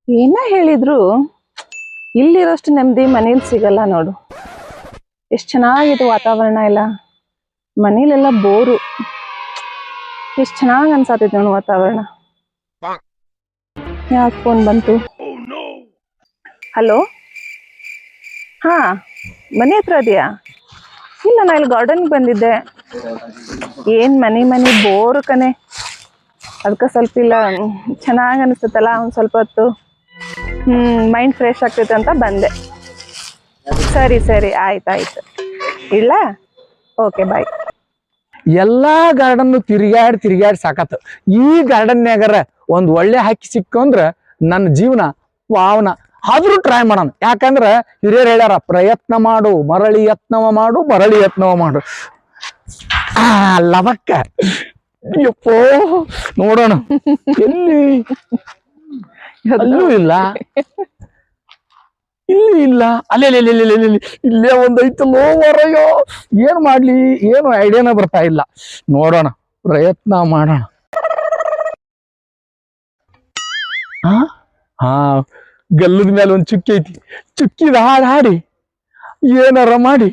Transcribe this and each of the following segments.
ಏನ ಹೇಳಿದ್ರು ಇಲ್ಲಿರೋಷ್ಟು ನೆಮ್ಮದಿ ಮನೇಲಿ ಸಿಗಲ್ಲ ನೋಡು. ಎಷ್ಟು ಚೆನ್ನಾಗಿದೆ ವಾತಾವರಣ ಎಲ್ಲ, ಮನೇಲೆಲ್ಲ ಬೋರು. ಎಷ್ಟು ಚೆನ್ನಾಗಿ ಅನ್ಸಾತೈತೆ ನೋಡು ವಾತಾವರಣ. ಯಾಕೆ ಫೋನ್ ಬಂತು? ಹಲೋ, ಹಾ ಮನೆ ಹತ್ರ ಇದೆಯಾ? ಇಲ್ಲ, ನಾ ಇಲ್ಲಿ ಗಾರ್ಡನ್ಗೆ ಬಂದಿದ್ದೆ. ಏನ್ ಮನೆ ಬೋರು ಕನೆ. ಅದಕ್ಕೆ ಸ್ವಲ್ಪ ಇಲ್ಲ ಚೆನ್ನಾಗಿ ಅನಿಸ್ತೈತಲ್ಲ ಒಂದು ಸ್ವಲ್ಪ ಹೊತ್ತು. ಮೈಂಡ್ ಫ್ರೆಶ್ ಆಗ್ತೈತೆ ಅಂತ ಬಂದೆ. ಸರಿ ಸರಿ, ಆಯ್ತಾಯ್ತು, ಇಲ್ಲ, ಓಕೆ, ಬಾಯ್. ಎಲ್ಲಾ ಗಾರ್ಡನ್ ತಿರುಗಾಡಿ ಸಾಕತ್ತು. ಈ ಗಾರ್ಡನ್ಯಾಗರ ಒಂದ್ ಒಳ್ಳೆ ಹಕ್ಕಿ ಸಿಕ್ಕಂದ್ರ ನನ್ನ ಜೀವನ ಪಾವನ. ಆದ್ರೂ ಟ್ರೈ ಮಾಡೋಣ, ಯಾಕಂದ್ರ ಹಿರಿಯರು ಹೇಳ್ಯಾರ, ಪ್ರಯತ್ನ ಮಾಡು ಮರಳಿ ಯತ್ನವ ಮಾಡು, ಮರಳಿ ಯತ್ನವ ಮಾಡು. ಲವಕ್ಕ ಯಪ್ಪೋ, ನೋಡೋಣ. ಎಲ್ಲಿ? ಅಲ್ಲೂ ಇಲ್ಲ, ಇಲ್ಲಿ ಇಲ್ಲ, ಅಲ್ಲೇ ಇಲ್ಲೇ ಒಂದೈತಲ್ಲೋ ಹೊರಯೋ. ಏನ್ ಮಾಡ್ಲಿ, ಏನು ಐಡಿಯಾನ ಬರ್ತಾ ಇಲ್ಲ. ನೋಡೋಣ, ಪ್ರಯತ್ನ ಮಾಡೋಣ. ಹಾ, ಗಲ್ಲದ ಮೇಲೆ ಒಂದ್ ಚುಕ್ಕಿ ಐತಿ. ಚುಕ್ಕಿದ ಹಾಡಿ ಏನಾರ ಮಾಡಿ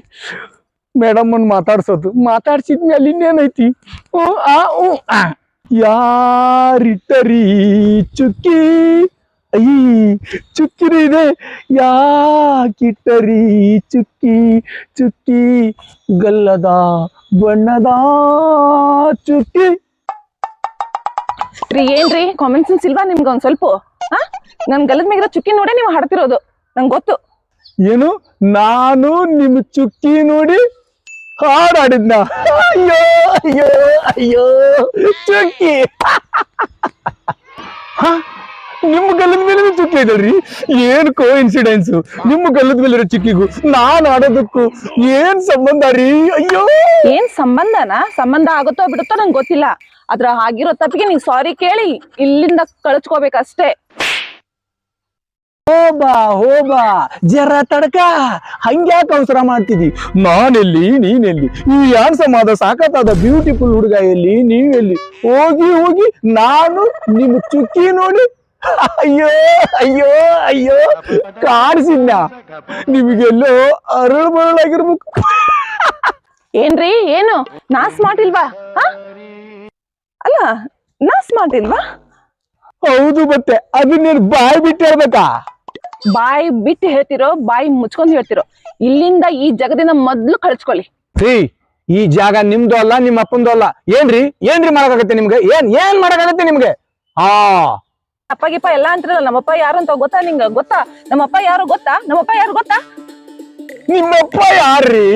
ಮೇಡಮ್ ಮಾತಾಡ್ಸೋದು. ಮಾತಾಡ್ಸಿದ್ಮೇಲೆ ಇನ್ನೇನೈತಿ? ಯಾರಿಟ್ಟರಿ ಚುಕ್ಕಿ, ಚುಕ್ಕಿನ ಇದೆ. ಯಾಕಿಟ್ಟರಿ ಚುಕ್ಕಿ ಗಲ್ಲದ ಬಣ್ಣದ ಚುಕ್ಕಿ. ರೀ, ಏನ್ರಿ ಕಾಮನ್ ಸೆನ್ಸ್ ಇಲ್ವಾ ನಿಮ್ಗೆ ಒಂದ್ ಸ್ವಲ್ಪ? ನನ್ ಗಲ್ಲದ ಮೇಗಿರೋ ಚುಕ್ಕಿ ನೋಡೇ ನೀವು ಹಾಡ್ತಿರೋದು, ನಂಗೆ ಗೊತ್ತು. ಏನು, ನಾನು ನಿಮ್ ಚುಕ್ಕಿ ನೋಡಿ ಹಾಡಾಡಿದ್ನ? ಅಯ್ಯೋ ಅಯ್ಯೋ ಅಯ್ಯೋ, ಚುಕ್ಕಿ. ನಿಮ್ಮ ಗಲ್ಲದ ಮೇಲೆ ಚುಕ್ಕಿ ಇದಲ್ರಿ? ಏನ್ ಕೋ ಇನ್ಸಿಡೆನ್ಸ್? ನಿಮ್ಮ ಗಲ್ಲದ ಮೇಲೆ ಚುಕ್ಕಿಗೂ ನಾನ್ ಆಡೋದಕ್ಕೂ ಏನ್ ಸಂಬಂಧ ರೀ? ಅಯ್ಯೋ, ಏನ್ ಸಂಬಂಧ ಆಗುತ್ತೋ ಬಿಡುತ್ತೋ ನಂಗೆ ಗೊತ್ತಿಲ್ಲ. ಅದ್ರ ಆಗಿರೋ ತಪ್ಪಿಗೆ ನೀವ್ ಸಾರಿ ಕೇಳಿ ಇಲ್ಲಿಂದ ಕಳ್ಸ್ಕೋಬೇಕಷ್ಟೇ. ಹೋಬಾ ಜರ ತಡಕ, ಹಂಗ್ಯಾಕ ಅವಸರ ಮಾಡ್ತಿದಿ? ನಾನೆಲ್ಲಿ ನೀನೆಲ್ಲಿ? ಈ ಯಾನ್ಸಮಾದ ಸಾಕತ್ತಾದ ಬ್ಯೂಟಿಫುಲ್ ಹುಡುಗ ಎಲ್ಲಿ, ನೀವೆಲ್ಲಿ? ಹೋಗಿ ನಾನು ನಿಮ್ ಚುಕ್ಕಿ ನೋಡಿ ಅಯ್ಯೋ ಅಯ್ಯೋ ಅಯ್ಯೋ ಕಾಡ್ಸಿದ್ನ. ನಿಮಗೆಲ್ಲೋ ಅರಳು ಬರಳಾಗಿರ್ಬೇಕು. ಏನ್ರಿ, ಏನು ನಾ ಸ್ಮಾರ್ಟ್ ಇಲ್ವಾ? ಅಲ್ಲ, ನಾ ಸ್ಮಾರ್ಟ್ ಇಲ್ವಾ? ಹೌದು, ಮತ್ತೆ ಅದನ್ನೇನು ಬಾಯ್ ಬಿಟ್ಟು ಹೇಳ್ಬೇಕಾ? ಬಾಯಿ ಬಿಟ್ಟು ಹೇಳ್ತಿರೋ, ಬಾಯಿ ಮುಚ್ಕೊಂಡ್ ಹೇಳ್ತಿರೋ? ಇಲ್ಲಿಂದ ಈ ಜಗದಿಂದ ಮೊದ್ಲು ಕಳ್ಸ್ಕೊಳ್ಳಿ. ಈ ಜಾಗ ನಿಮ್ದು ಅಲ್ಲ, ನಿಮ್ಮ ಅಪ್ಪಂದು ಅಲ್ಲ. ಏನ್ರಿ ಮಾಡಕ್ಕಾಗತ್ತೆ ನಿಮ್ಗೆ? ಏನ್ ಮಾಡಕ್ಕಾಗತ್ತೆ ನಿಮ್ಗೆ? ಅಪ್ಪಗಿಪ್ಪ ಎಲ್ಲ ಅಂತಿರಲ್ಲ. ನಮ್ಮಪ್ಪ ಯಾರು ಅಂತ ಗೊತ್ತಾ ನಿಂಗ? ಗೊತ್ತಾ ನಮ್ಮಪ್ಪ ಯಾರು ಗೊತ್ತಾ? ನಿಮ್ಮಪ್ಪ ಯಾರ್ರೀ?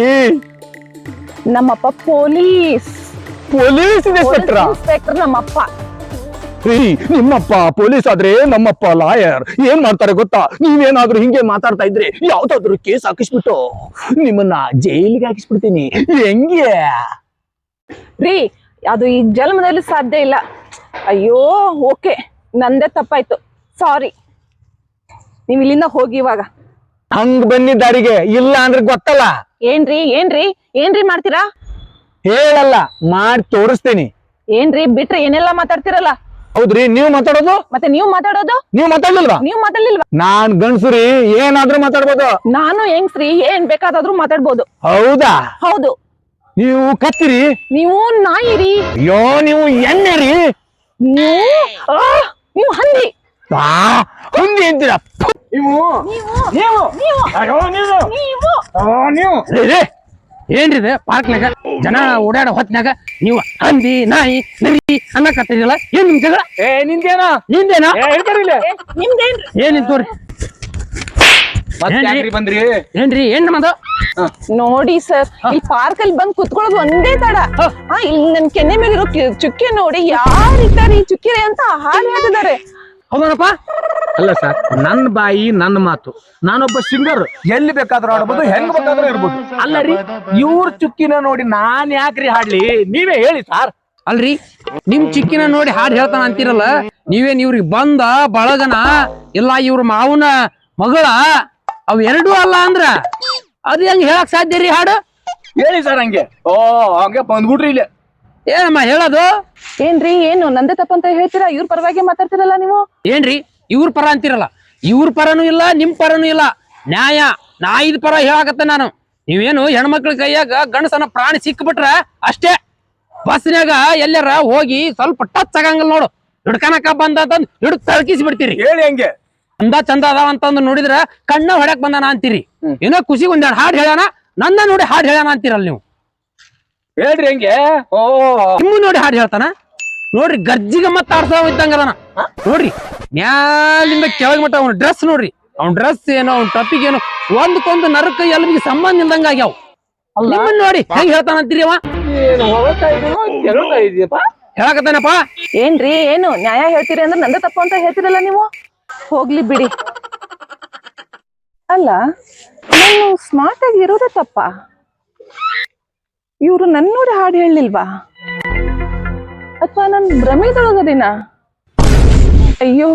ನಮ್ಮಪ್ಪ ಪೊಲೀಸ್ ಇನ್ಸ್ಪೆಕ್ಟರ್ ನಮ್ಮಪ್ಪ. ನಿಮ್ಮಪ್ಪ ಪೊಲೀಸ್ ಆದ್ರೆ ನಮ್ಮಪ್ಪ ಲಾಯರ್. ಏನ್ ಮಾಡ್ತಾರೆ ಗೊತ್ತಾ? ನೀವೇನಾದ್ರೂ ಹಿಂಗೆ ಮಾತಾಡ್ತಾ ಇದ್ರೆ ಯಾವ್ದಾದ್ರು ಕೇಸ್ ಹಾಕಿಸ್ಬಿಟ್ಟು ನಿಮ್ಮನ್ನ ಜೈಲಿಗೆ ಹಾಕಿಸ್ಬಿಡ್ತೀನಿ. ಹೆಂಗೆ ರೀ? ಅದು ಈ ಜನ್ಮದಲ್ಲಿ ಸಾಧ್ಯ ಇಲ್ಲ. ಅಯ್ಯೋ, ಓಕೆ, ನಂದೇ ತಪ್ಪಾಯ್ತು, ಸಾರಿ. ನೀವ್ ಇಲ್ಲಿಂದ ಹೋಗಿ ಇವಾಗ. ಹಂಗ್ ಬನ್ನಿ ದಾರಿಗೆ, ಇಲ್ಲ ಅಂದ್ರೆ ಗೊತ್ತಲ್ಲ. ಏನ್ರಿ ಮಾಡ್ತೀರಾ? ಹೇಳಲ್ಲ, ಮಾಡಿ ತೋರಿಸ್ತೀನಿ. ಏನ್ರಿ ಬಿಟ್ರೆ ಏನೆಲ್ಲಾ ಮಾತಾಡ್ತಿರಲ್ಲ? ಹೌದ್ರಿ, ನೀವು ಮಾತಾಡೋದು? ಮತ್ತೆ ನೀವು ಮಾತಾಡೋದು? ನೀವು ಮಾತಾಡ್ಲಿಲ್ವಾ? ನಾನ್ ಗಂಡ್ಸುರಿ, ಏನಾದ್ರೂ ಮಾತಾಡ್ಬೋದು. ನಾನು ಹೆಂಗ್ಸ್ರಿ, ಏನ್ ಬೇಕಾದ್ರೂ ಮಾತಾಡ್ಬೋದು. ಹೌದಾ? ಹೌದು. ನೀವು ಕತ್ತಿರಿ, ನೀವು ನಾಯಿರಿ. ಅಯ್ಯೋ, ನೀವು ಎಣ್ಣೆರಿ, ನೀವು ಹಂದಿ. ಹಂದಿ ಅಂತೀರ? ಏನ್ರಿದೆ ಪಾರ್ಕ್ನಾಗ ಜನ ಓಡಾಡೋ ಹೊತ್ನಾಗ ನೀವು ಹಂದಿ ನಾಯಿ ನರಿ ಅನ್ನಕತ್ತಿರಲ್ಲ? ಏನ್ ನಿಮ್ ಜಗಳ? ನಿಂದೇನಾ? ಏನಿನ್ ತೋರಿ. ಬಂದ್ರಿ ಏನ್ರಿ ಏನ್ ನಮ್ಮದು? ನೋಡಿ ಸರ್, ಈ ಪಾರ್ಕ್ ಅಲ್ಲಿ ಬಂದ್ ಕುತ್ಕೊಳ್ಳೋದು ಒಂದೇ ತಡ. ಇಲ್ಲಿ ನನ್ ಕೆನ್ನೆ ಮೇಲಿರೋ ಚುಕ್ಕೆ ನೋಡಿ ಯಾರಿದ್ದಾರೆ ಈ ಚುಕ್ಕಿರೆ ಅಂತ ಹಾಡು ಹಾಕಿದ್ದಾರೆ. ಹೌದನಪ್ಪ? ಅಲ್ಲ ಸರ್, ನನ್ನ ಬಾಯಿ ನನ್ನ ಮಾತು. ನಾನೊಬ್ಬ ಸಿಂಗರ್, ಎಲ್ಲಿ ಬೇಕಾದ್ರೂ ಆಡ್ಬೋದು, ಹೆಂಗ್ ಬೇಕಾದ್ರೂ ಇರ್ಬೋದು. ಅಲ್ಲ ರೀ, ಇವ್ರ ಚುಕ್ಕಿನ ನೋಡಿ ನಾನ್ ಯಾಕ್ರಿ ಹಾಡ್ಲಿ? ನೀವೇ ಹೇಳಿ ಸಾರ್. ಅಲ್ರಿ, ನಿಮ್ ಚಿಕ್ಕಿನ ನೋಡಿ ಹಾಡು ಹೇಳ್ತಾನ ಅಂತೀರಲ್ಲ, ನೀವೇನ್ ಇವ್ರಿಗೆ ಬಂದ ಬಳಗನ ಇಲ್ಲ ಇವ್ರ ಮಾವನ ಮಗಳ ಅವ್ ಎರಡೂ ಅಲ್ಲ ಅಂದ್ರ ಅದ್ ಹೆಂಗ್ ಹೇಳಕ್ ಸಾಧ್ಯ ರೀ? ಹಾಡು ಹೇಳಿ ಸರ್. ಹಂಗೆ ಬಂದ್ಬಿಡ್ರಿ ಇಲ್ಲಿ. ಏನಮ್ಮ ಹೇಳೋದು? ಏನ್ರಿ, ಏನು ನಂದೇ ತಪ್ಪಂತ ಹೇಳ್ತೀರಾ? ಇವ್ರ ಪರವಾಗಿ ಮಾತಾಡ್ತಿರಲ್ಲ ನೀವು. ಏನ್ರಿ ಇವ್ರ ಪರ ಅಂತೀರಲ್ಲ? ಇವ್ರ ಪರನೂ ಇಲ್ಲ ನಿಮ್ ಪರನೂ ಇಲ್ಲ ನ್ಯಾಯ ನಾ ಇದ್ ಪರ ಹೇಳಾಕತ್ತೆ ನಾನು. ನೀವೇನು ಹೆಣ್ಮಕ್ಳ ಕೈಯಾಗ ಗಂಡಸನ ಪ್ರಾಣಿ ಸಿಕ್ಬಿಟ್ರ ಅಷ್ಟೇ ಬಸ್ನ್ಯಾಗ ಎಲ್ಲಾರ ಹೋಗಿ ಸ್ವಲ್ಪ ಟಚ್ ಆಗಂಗಿಲ್ಲ ನೋಡು, ಹಿಡ್ಕನಕ ಬಂದಂದ್ ಹಿಡ್ ತಳಕಿಸಿ ಬಿಡ್ತೀರಿ. ಹೇಳಿ ಹೆಂಗೆ ಅಂದ ಚಂದ ಅದಾವ ಅಂತಂದು ನೋಡಿದ್ರ ಕಣ್ಣ ಹೊಡ್ಯಾಕ್ ಬಂದಾನ ಅಂತೀರಿ. ಏನೋ ಖುಷಿ ಒಂದೆರಡು ಹಾಡ್ ಹೇಳ್ಯಾನ, ನನ್ನ ನೋಡಿ ಹಾಡ್ ಹೇಳ್ಯಾನ ಅಂತೀರಲ್ಲ ನೀವು. ಹೇಳ್ರಿ ಹೆಂಗೆ? ಓ ನಿಮ್ಮ ನೋಡಿ ಹಾಡ್ ಹೇಳ್ತಾನ ನೋಡ್ರಿ, ಗರ್ಜಿಗೆ ಮತ್ತ ಆಡ್ಸೋ ಇದ್ದಂಗದಾನ ನೋಡ್ರಿ. ಮ್ಯಾಲಿಂದ ಕೆಳಗ್ ಮಟ್ಟ ಅವ್ನ ಡ್ರೆಸ್ ನೋಡ್ರಿ, ಅವ್ನ ಡ್ರೆಸ್ ಏನೋ ಅವ್ನ ಟಪಿಗೆ ಏನೋ ಒಂದಕ್ಕೊಂದು ನರಕ ಎಲ್ಬಿಗೆ ಸಂಬಂಧ ಇಲ್ದಂಗ ಆಗ್ಯಾವ. ನಿಮ್ಮನ್ನ ನೋಡಿ ಹೆಂಗ್ ಹೇಳ್ತಾನ ಅಂತೀರಿ ಅವ? ಹೇಳಕತ್ತಾನಪ್ಪ. ಏನ್ರಿ ಏನು ನ್ಯಾಯ ಹೇಳ್ತೀರಿ ಅಂದ್ರೆ ನಂದೇ ತಪ್ಪು ಅಂತ ಹೇಳ್ತೀರಲ್ಲ ನೀವು. ಹೋಗ್ಲಿ ಬಿಡಿ. ಅಲ್ಲ ನಾನು ಸ್ಮಾರ್ಟ್ ಆಗಿ ಇರೋದೇ ತಪ್ಪ? ಇವ್ರು ನನ್ನ ನೋಡಿ ಹಾಡು ಹೇಳಲಿಲ್ವಾ ಅಥವಾ ನನ್ ಭ್ರಮೆದೊಳಗದಿನ? ಅಯ್ಯೋ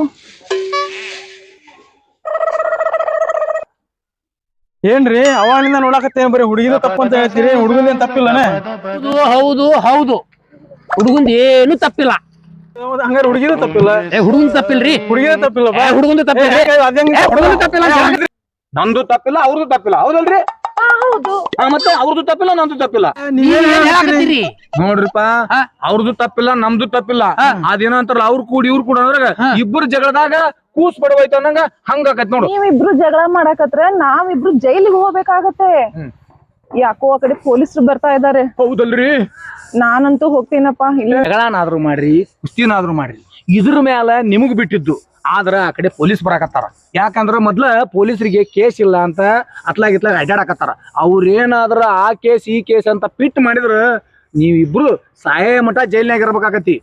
ಏನ್ರಿ ಅವಾಗಿಂದ ನೋಡಾಕತ್ತೇನ್ ಬರೀ ಹುಡುಗಿದ ತಪ್ಪು ಅಂತ ಹೇಳ್ತೀರಿ, ಹುಡುಗದೇನ್ ತಪ್ಪಿಲ್ಲನೆ? ಹೌದು ಹೌದು, ಹುಡುಗಂದ ಏನು ತಪ್ಪಿಲ್ಲ. ಹಂಗಾರೆ ಹುಡುಗಿದ ತಪ್ಪಿಲ್ಲ? ಹುಡುಗನ್ ತಪ್ಪಿಲ್ರಿ, ಹುಡುಗಿದ ತಪ್ಪಿಲ್ಲ. ಹುಡುಗಂದು ತಪ್ಪಿಲ್ರಿ, ಹುಡುಗಂದು ತಪ್ಪಿಲ್ಲ ಅಂತ ಹೇಳಾಕತ್ತೀರಿ. ನಂದು ತಪ್ಪಿಲ್ಲ, ಅವ್ರದ್ದು ತಪ್ಪಿಲ್ಲ, ಹೌದಲ್ರಿ? ಹೌದು. ಮತ್ತೆ ಅವ್ರದ್ದು ತಪ್ಪಿಲ್ಲ, ನಂದು ತಪ್ಪಿಲ್ಲ. ನೀವ್ ಏನ್ ಹೇಳಾಕತ್ತೀರಿ? ನೋಡ್ರಿಪ್ಪ, ಅವ್ರದ್ದು ತಪ್ಪಿಲ್ಲ, ನಮ್ದು ತಪ್ಪಿಲ್ಲ. ಅದೇನೋ ಅಂತಾರಲ್ಲ ಅವ್ರು ಕೂಡಿ ಇವ್ರು ಕೂಡ ಅಂದ್ರಾಗ ಇಬ್ಬರು ಜಗಳದಾಗ ಕೂಸ್ ಬಡವೈತ ಅನ್ನಂಗ ಹಂಗಾಕತ್ ನೋಡು. ನೀವಿಬ್ರು ಜಗಳ ಮಾಡಕತ್ರ ನಾವಿಬ್ರು ಜೈಲಿಗೆ ಹೋಗ್ಬೇಕಾಗತ್ತೆ. ಯಾಕೋ ಆ ಕಡೆ ಪೊಲೀಸರು ಬರ್ತಾ ಇದಾರೆ. ಹೌದಲ್ರಿ? ನಾನಂತೂ ಹೋಗ್ತೀನಪ್ಪ. ಇಲ್ಲ ಜಗಳನಾದ್ರೂ ಮಾಡ್ರಿ, ಕುಸ್ತಿನಾದ್ರೂ ಮಾಡ್ರಿ, ಇದ್ರ ಮ್ಯಾಲ ನಿಮಗ್ ಬಿಟ್ಟಿದ್ದು. ಆದ್ರ ಆ ಕಡೆ ಪೊಲೀಸ್ ಬರಾಕತ್ತಾರ. ಯಾಕಂದ್ರ ಮೊದ್ಲ ಪೊಲೀಸರಿಗೆ ಕೇಸ್ ಇಲ್ಲ ಅಂತ ಅತ್ಲಾಗಿತ್ಲಾಗ ಅಡ್ಡಾಡಕತ್ತಾರ. ಅವ್ರೇನಾದ್ರ ಆ ಕೇಸ್ ಈ ಕೇಸ್ ಅಂತ ಪಿಟ್ ಮಾಡಿದ್ರ ನೀವಿಬ್ರು ಸಾಯೇ ಮಠ ಜೈಲ್ನಾಗ ಇರ್ಬೇಕಾಗತಿ.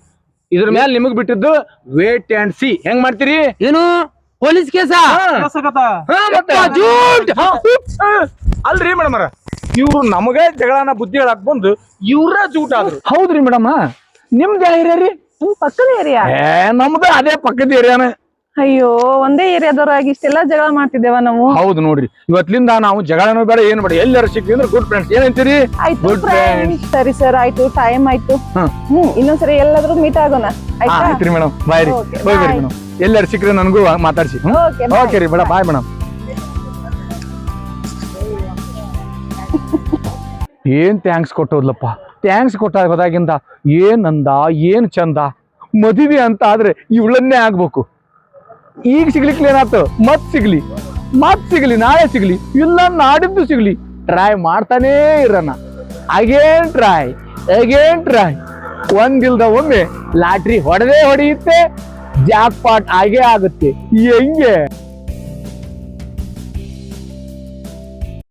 ಇದ್ರ ಮ್ಯಾಲ ನಿಮಗ್ ಬಿಟ್ಟಿದ್ದು ವೇಟ್ ಅಂಡ್ ಸಿ. ಹೆಂಗ್ ಮಾಡ್ತೀರಿ? ಏನು ಪೊಲೀಸ್ ಕೇಸ? ಅಲ್ರಿ ಮೇಡಮ್, ಇವ್ರು ನಮಗ ಜಗಳನ ಬುದ್ಧಿ ಹೇಳಕ್ ಬಂದು ಇವ್ರ ಜೂಟ್ ಆದ್ರು. ಹೌದ್ರಿ ಮೇಡಮ್, ನಿಮ್ದು ಯಾವ ಏರಿಯಾ ರೀ? ನಿಮ್ ಪಕ್ಕದ ಏರಿಯಾ? ನಮ್ದು ಅದೇ ಪಕ್ಕದ ಏರಿಯಾನ. ಅಯ್ಯೋ, ಒಂದೇ ಏರಿಯಾದವ್ರಾಗಿ ಇಷ್ಟೆಲ್ಲಾ ಜಗಳ ಮಾಡ್ತಿದ್ದೇವ ನಾವು. ಹೌದು ನೋಡ್ರಿ, ಇವತ್ತಿಂದ ನಾವು ಜಗಳನೂ ಬೇಡ ಏನು ಬೇಡ, ಎಲ್ಲಾರ ಸಿಕ್ವಿ ಅಂದ್ರೆ ಗುಡ್ ಫ್ರೆಂಡ್ಸ್. ಏನಂತೀರಿ? ಆಯ್ತು ಗುಡ್ ಫ್ರೆಂಡ್ಸ್. ಸರಿ ಸರ್, ಆಯ್ತು, ಟೈಮ್ ಆಯ್ತು. ಇನ್ನೊಂದ್ಸರಿ ಎಲ್ಲಾದ್ರೂ ಮೀಟ್ ಆಗೋಣ ಆಯ್ತಾ? ಆಯ್ತ್ರಿ ಮೇಡಮ್, ಬಾಯ್ ರೀ. Okay, ಹೋಗ್ರಿ bye. ಮೇಡಮ್, ಎಲ್ಲಾರ ಸಿಕ್ಕ್ರೆ ನನಗೂ ಮಾತಾಡ್ಸಿ. Okay, bye. ಓಕೆ ರೀ ಮೇಡಮ್, ಬಾಯ್ ಮೇಡಮ್. ಏನ್ ಥ್ಯಾಂಕ್ಸ್ ಕೊಟ್ಟೋದ್ಲಪ್ಪ. ಥ್ಯಾಂಕ್ಸ್ ಕೊಟ್ಟಾಗದಾಗಿಂದ ಏನ್ ಅಂದ, ಏನ್ ಚಂದ. ಮದುವೆ ಅಂತ ಆದ್ರೆ ಇವಳನ್ನೇ ಆಗ್ಬೇಕು. ಈಗ ಸಿಗ್ಲಿಕ್ಕೆ ಏನಾಯ್ತು, ಮತ್ ಸಿಗ್ಲಿ, ನಾಳೆ ಸಿಗ್ಲಿ, ಇಲ್ಲ ನಾಡಿದ್ದು ಸಿಗ್ಲಿ, ಟ್ರೈ ಮಾಡ್ತಾನೇ ಇರೋಣ. Again try. ಒಂದಿಲ್ದ ಒಮ್ಮೆ ಲಾಟ್ರಿ ಹೊಡೆಯುತ್ತೆ, ಜಾಕ್ ಪಾಟ್ ಆಗೇ ಆಗುತ್ತೆ. ಹೆಂಗೆ?